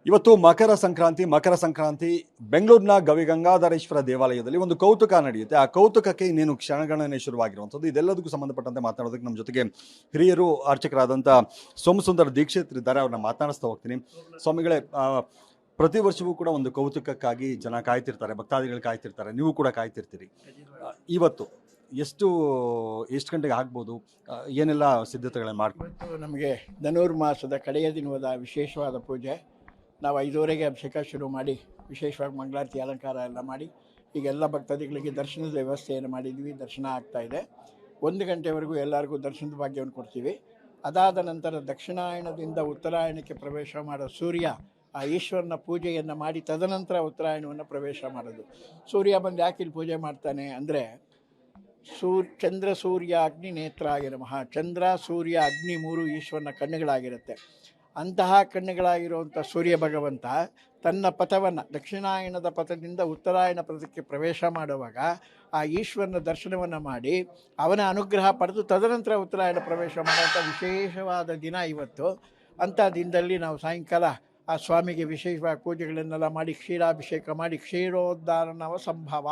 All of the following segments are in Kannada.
ಇವತ್ತು ಮಕರ ಸಂಕ್ರಾಂತಿ ಬೆಂಗಳೂರಿನ ಗವಿಗಂಗಾಧರೇಶ್ವರ ದೇವಾಲಯದಲ್ಲಿ ಒಂದು ಕೌತುಕ ನಡೆಯುತ್ತೆ. ಆ ಕೌತುಕಕ್ಕೆ ಇನ್ನೇನು ಕ್ಷಣಗಣನೆ ಶುರುವಾಗಿರುವಂಥದ್ದು. ಇದೆಲ್ಲದಕ್ಕೂ ಸಂಬಂಧಪಟ್ಟಂತೆ ಮಾತನಾಡೋದಕ್ಕೆ ನಮ್ಮ ಜೊತೆಗೆ ಹಿರಿಯರು ಅರ್ಚಕರಾದಂಥ ಸೋಮಸುಂದರ ದೀಕ್ಷಿತರು ಇದ್ದಾರೆ. ಅವ್ರನ್ನ ಮಾತನಾಡಿಸ್ತಾ ಹೋಗ್ತೀನಿ. ಸ್ವಾಮಿಗಳೇ, ಪ್ರತಿ ವರ್ಷವೂ ಕೂಡ ಒಂದು ಕೌತುಕಕ್ಕಾಗಿ ಜನ ಕಾಯ್ತಿರ್ತಾರೆ, ಭಕ್ತಾದಿಗಳು ಕಾಯ್ತಿರ್ತಾರೆ, ನೀವು ಕೂಡ ಕಾಯ್ತಿರ್ತೀರಿ. ಇವತ್ತು ಎಷ್ಟು ಗಂಟೆಗೆ ಆಗ್ಬೋದು, ಏನೆಲ್ಲ ಸಿದ್ಧತೆಗಳನ್ನು ಮಾಡ್ಕೊಂಡು? ಇವತ್ತು ನಮಗೆ ಧನುರ್ಮಾಸದ ಕಡೆಯ ದಿನವಾದ ವಿಶೇಷವಾದ ಪೂಜೆ. ನಾವು 5:30ಗೆ ಅಭಿಷೇಕ ಶುರು ಮಾಡಿ ವಿಶೇಷವಾಗಿ ಮಂಗಳಾರತಿ ಅಲಂಕಾರ ಎಲ್ಲ ಮಾಡಿ ಈಗ ಎಲ್ಲ ಭಕ್ತಾದಿಗಳಿಗೆ ದರ್ಶನದ ವ್ಯವಸ್ಥೆಯನ್ನು ಮಾಡಿದ್ವಿ. ದರ್ಶನ ಆಗ್ತಾಯಿದೆ. 1 ಗಂಟೆವರೆಗೂ ಎಲ್ಲರಿಗೂ ದರ್ಶನದ ಭಾಗ್ಯವನ್ನು ಕೊಡ್ತೀವಿ. ಅದಾದ ನಂತರ ದಕ್ಷಿಣಾಯನದಿಂದ ಉತ್ತರಾಯಣಕ್ಕೆ ಪ್ರವೇಶ ಮಾಡೋ ಸೂರ್ಯ, ಆ ಈಶ್ವರನ ಪೂಜೆಯನ್ನು ಮಾಡಿ ತದನಂತರ ಉತ್ತರಾಯಣವನ್ನು ಪ್ರವೇಶ ಮಾಡೋದು. ಸೂರ್ಯ ಬಂದು ಯಾಕೆ ಇಲ್ಲಿ ಪೂಜೆ ಮಾಡ್ತಾನೆ ಅಂದರೆ, ಚಂದ್ರ ಸೂರ್ಯ ಅಗ್ನಿ ನೇತ್ರಾಯ ನಮಃ. ಚಂದ್ರ ಸೂರ್ಯ ಅಗ್ನಿ 3 ಈಶ್ವರನ ಕಣ್ಣುಗಳಾಗಿರುತ್ತೆ. ಅಂತಹ ಕಣ್ಣುಗಳಾಗಿರುವಂಥ ಸೂರ್ಯ ಭಗವಂತ ತನ್ನ ಪಥವನ್ನು ದಕ್ಷಿಣಾಯನದ ಪಥದಿಂದ ಉತ್ತರಾಯಣ ಪಥಕ್ಕೆ ಪ್ರವೇಶ ಮಾಡುವಾಗ ಆ ಈಶ್ವರನ ದರ್ಶನವನ್ನು ಮಾಡಿ ಅವನ ಅನುಗ್ರಹ ಪಡೆದು ತದನಂತರ ಉತ್ತರಾಯಣ ಪ್ರವೇಶ ಮಾಡುವಂಥ ವಿಶೇಷವಾದ ದಿನ ಇವತ್ತು. ಅಂಥ ದಿನದಲ್ಲಿ ನಾವು ಸಾಯಂಕಾಲ ಆ ಸ್ವಾಮಿಗೆ ವಿಶೇಷವಾಗಿ ಪೂಜೆಗಳನ್ನೆಲ್ಲ ಮಾಡಿ ಕ್ಷೀರಾಭಿಷೇಕ ಮಾಡಿ ಕ್ಷೀರೋದ್ಧಾರಣವ ಸಂಭವ.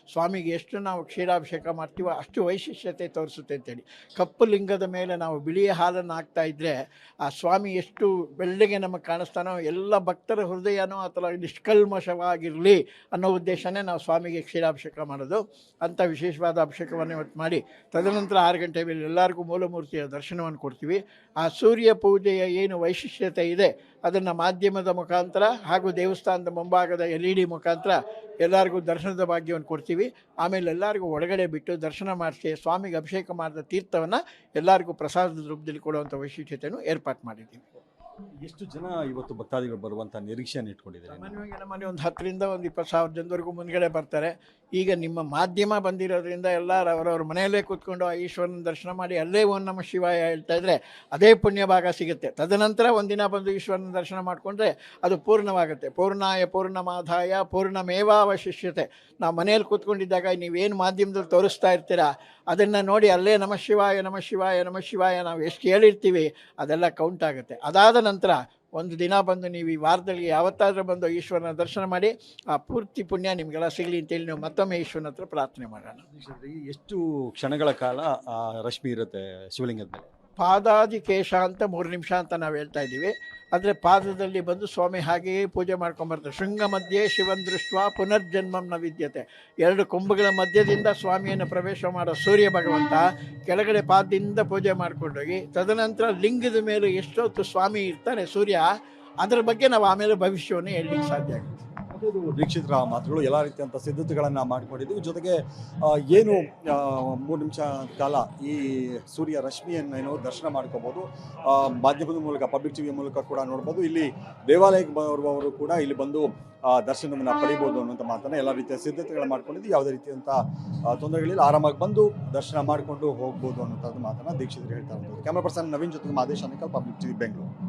ಸ್ವಾಮಿಗೆ ಎಷ್ಟು ನಾವು ಕ್ಷೀರಾಭಿಷೇಕ ಮಾಡ್ತೀವೋ ಅಷ್ಟು ವೈಶಿಷ್ಟ್ಯತೆ ತೋರಿಸುತ್ತೆ ಅಂತೇಳಿ. ಕಪ್ಪು ಲಿಂಗದ ಮೇಲೆ ನಾವು ಬಿಳಿಯ ಹಾಲನ್ನು ಹಾಕ್ತಾ ಇದ್ದರೆ ಆ ಸ್ವಾಮಿ ಎಷ್ಟು ಬೆಳ್ಳಗೆ ನಮಗೆ ಕಾಣಿಸ್ತಾನೋ, ಎಲ್ಲ ಭಕ್ತರ ಹೃದಯನೂ ಆ ಥರ ನಿಷ್ಕಲ್ಮಶವಾಗಿರಲಿ ಅನ್ನೋ ಉದ್ದೇಶನೇ ನಾವು ಸ್ವಾಮಿಗೆ ಕ್ಷೀರಾಭಿಷೇಕ ಮಾಡೋದು. ಅಂಥ ವಿಶೇಷವಾದ ಅಭಿಷೇಕವನ್ನು ಇವತ್ತು ಮಾಡಿ ತದನಂತರ 6 ಗಂಟೆ ಮೇಲೆ ಎಲ್ಲರಿಗೂ ಮೂಲಮೂರ್ತಿಯ ದರ್ಶನವನ್ನು ಕೊಡ್ತೀವಿ. ಆ ಸೂರ್ಯ ಪೂಜೆಯ ಏನು ವೈಶಿಷ್ಟ್ಯತೆ ಇದೆ ಅದನ್ನು ಮಾಧ್ಯಮದ ಮುಖಾಂತರ ಹಾಗೂ ದೇವಸ್ಥಾನದ ಮುಂಭಾಗದ LED ಮುಖಾಂತರ ಎಲ್ಲರಿಗೂ ದರ್ಶನದ ಭಾಗ್ಯವನ್ನು ಕೊಡ್ತೀವಿ. ಆಮೇಲೆ ಎಲ್ಲರಿಗೂ ಒಳಗಡೆ ಬಿಟ್ಟು ದರ್ಶನ ಮಾಡಿಸಿ ಸ್ವಾಮಿಗೆ ಅಭಿಷೇಕ ಮಾಡಿದ ತೀರ್ಥವನ್ನು ಎಲ್ಲರಿಗೂ ಪ್ರಸಾದದ ರೂಪದಲ್ಲಿ ಕೊಡುವಂಥ ವೈಶಿಷ್ಟ್ಯತೆಯನ್ನು ಏರ್ಪಾటు ಮಾಡಿದ್ದೀವಿ. ಎಷ್ಟು ಜನ ಇವತ್ತು ಭಕ್ತಾದಿಗಳು ಬರುವಂಥ ನಿರೀಕ್ಷೆಯನ್ನು ಇಟ್ಕೊಂಡಿದ್ದಾರೆ? ಸಾಮಾನ್ಯವಾಗಿ ನಮ್ಮನೆ ಒಂದು 10ರಿಂದ 20,000 ಜನದವರೆಗೂ ಮುಂದ್ಗಡೆ ಬರ್ತಾರೆ. ಈಗ ನಿಮ್ಮ ಮಾಧ್ಯಮ ಬಂದಿರೋದ್ರಿಂದ ಎಲ್ಲರೂ ಅವರವ್ರ ಮನೆಯಲ್ಲೇ ಕೂತ್ಕೊಂಡು ಆ ಈಶ್ವರನ ದರ್ಶನ ಮಾಡಿ ಅಲ್ಲೇ ಓಂ ನಮಃ ಶಿವಾಯ ಹೇಳ್ತಾ ಇದ್ದರೆ ಅದೇ ಪುಣ್ಯ ಭಾಗ ಸಿಗುತ್ತೆ. ತದನಂತರ ಒಂದಿನ ಬಂದು ಈಶ್ವರನ ದರ್ಶನ ಮಾಡಿಕೊಂಡ್ರೆ ಅದು ಪೂರ್ಣವಾಗುತ್ತೆ. ಪೂರ್ಣಾಯ ಪೂರ್ಣಮಾದಾಯ ಪೂರ್ಣಮೇವಾವಶಿಷ್ಯತೆ. ನಾವು ಮನೆಯಲ್ಲಿ ಕೂತ್ಕೊಂಡಿದ್ದಾಗ ನೀವೇನು ಮಾಧ್ಯಮದಲ್ಲಿ ತೋರಿಸ್ತಾ ಇರ್ತೀರಾ ಅದನ್ನು ನೋಡಿ ಅಲ್ಲೇ ನಮಃ ಶಿವಾಯ ನಮಃ ಶಿವಾಯ ನಮಃ ಶಿವಾಯ ನಾವು ಎಷ್ಟು ಹೇಳಿರ್ತೀವಿ ಅದೆಲ್ಲ ಕೌಂಟ್ ಆಗುತ್ತೆ. ಅದಾದ ನಂತರ ಒಂದು ದಿನ ಬಂದು ನೀವು ಈ ವಾರದಲ್ಲಿ ಯಾವತ್ತಾದರೂ ಬಂದು ಈಶ್ವರನ ದರ್ಶನ ಮಾಡಿ ಆ ಪೂರ್ತಿ ಪುಣ್ಯ ನಿಮಗೆಲ್ಲ ಸಿಗಲಿ ಅಂತೇಳಿ ನಾವು ಮತ್ತೊಮ್ಮೆ ಈಶ್ವರನ ಹತ್ರ ಪ್ರಾರ್ಥನೆ ಮಾಡೋಣ. ಎಷ್ಟು ಕ್ಷಣಗಳ ಕಾಲ ರಶ್ಮಿ ಇರುತ್ತೆ ಶಿವಲಿಂಗದ ಮೇಲೆ? ಪಾದಾದಿ ಕೇಶ ಅಂತ 3 ನಿಮಿಷ ಅಂತ ನಾವು ಹೇಳ್ತಾ ಇದ್ದೀವಿ. ಆದರೆ ಪಾದದಲ್ಲಿ ಬಂದು ಸ್ವಾಮಿ ಹಾಗೆಯೇ ಪೂಜೆ ಮಾಡ್ಕೊಂಬರ್ತಾರೆ. ಶೃಂಗ ಮಧ್ಯೆ ಶಿವನ್ ದೃಷ್ಟ ಪುನರ್ಜನ್ಮಂ ನ ವಿದ್ಯತೆ. 2 ಕೊಂಬುಗಳ ಮಧ್ಯದಿಂದ ಸ್ವಾಮಿಯನ್ನು ಪ್ರವೇಶ ಮಾಡೋ ಸೂರ್ಯ ಭಗವಂತ ಕೆಳಗಡೆ ಪಾದದಿಂದ ಪೂಜೆ ಮಾಡ್ಕೊಂಡೋಗಿ ತದನಂತರ ಲಿಂಗದ ಮೇಲೆ ಎಷ್ಟೊತ್ತು ಸ್ವಾಮಿ ಇರ್ತಾನೆ ಸೂರ್ಯ, ಅದರ ಬಗ್ಗೆ ನಾವು ಆಮೇಲೆ ಭವಿಷ್ಯವನ್ನು ಹೇಳಲಿಕ್ಕೆ ಸಾಧ್ಯ ಆಗುತ್ತೆ. ಅದು ದೀಕ್ಷಿತರ ಮಾತುಗಳು. ಎಲ್ಲ ರೀತಿಯಂಥ ಸಿದ್ಧತೆಗಳನ್ನು ಮಾಡಿಕೊಂಡಿದ್ದೀವಿ. ಜೊತೆಗೆ ಏನು 3 ನಿಮಿಷ ಕಾಲ ಈ ಸೂರ್ಯ ರಶ್ಮಿಯನ್ನು ದರ್ಶನ ಮಾಡ್ಕೋಬೋದು. ಮಾಧ್ಯಮದ ಮೂಲಕ, ಪಬ್ಲಿಕ್ ಟಿವಿಯ ಮೂಲಕ ಕೂಡ ನೋಡ್ಬೋದು. ಇಲ್ಲಿ ದೇವಾಲಯಕ್ಕೆ ಬರುವವರು ಕೂಡ ಇಲ್ಲಿ ಬಂದು ದರ್ಶನವನ್ನು ಪಡಿಬೋದು ಅನ್ನುವಂಥ ಮಾತನ್ನು ಎಲ್ಲ ರೀತಿಯ ಸಿದ್ಧತೆಗಳನ್ನು ಮಾಡ್ಕೊಂಡಿದ್ದು. ಯಾವುದೇ ರೀತಿಯಂಥ ತೊಂದರೆಗಳಿಲ್ಲ, ಆರಾಮಾಗಿ ಬಂದು ದರ್ಶನ ಮಾಡಿಕೊಂಡು ಹೋಗ್ಬೋದು ಅನ್ನೋಂಥದ್ದು ಮಾತನ್ನು ದೀಕ್ಷಿತರು ಹೇಳ್ತಾ ಇರ್ಬೋದು. ಕ್ಯಾಮ್ರಾ ಪರ್ಸನ್ ನವೀನ್ ಜೊತೆಗೆ ಮಾದೇಶ್ ಅನೇಕಲ್, ಪಬ್ಲಿಕ್ ಟಿವಿ, ಬೆಂಗಳೂರು.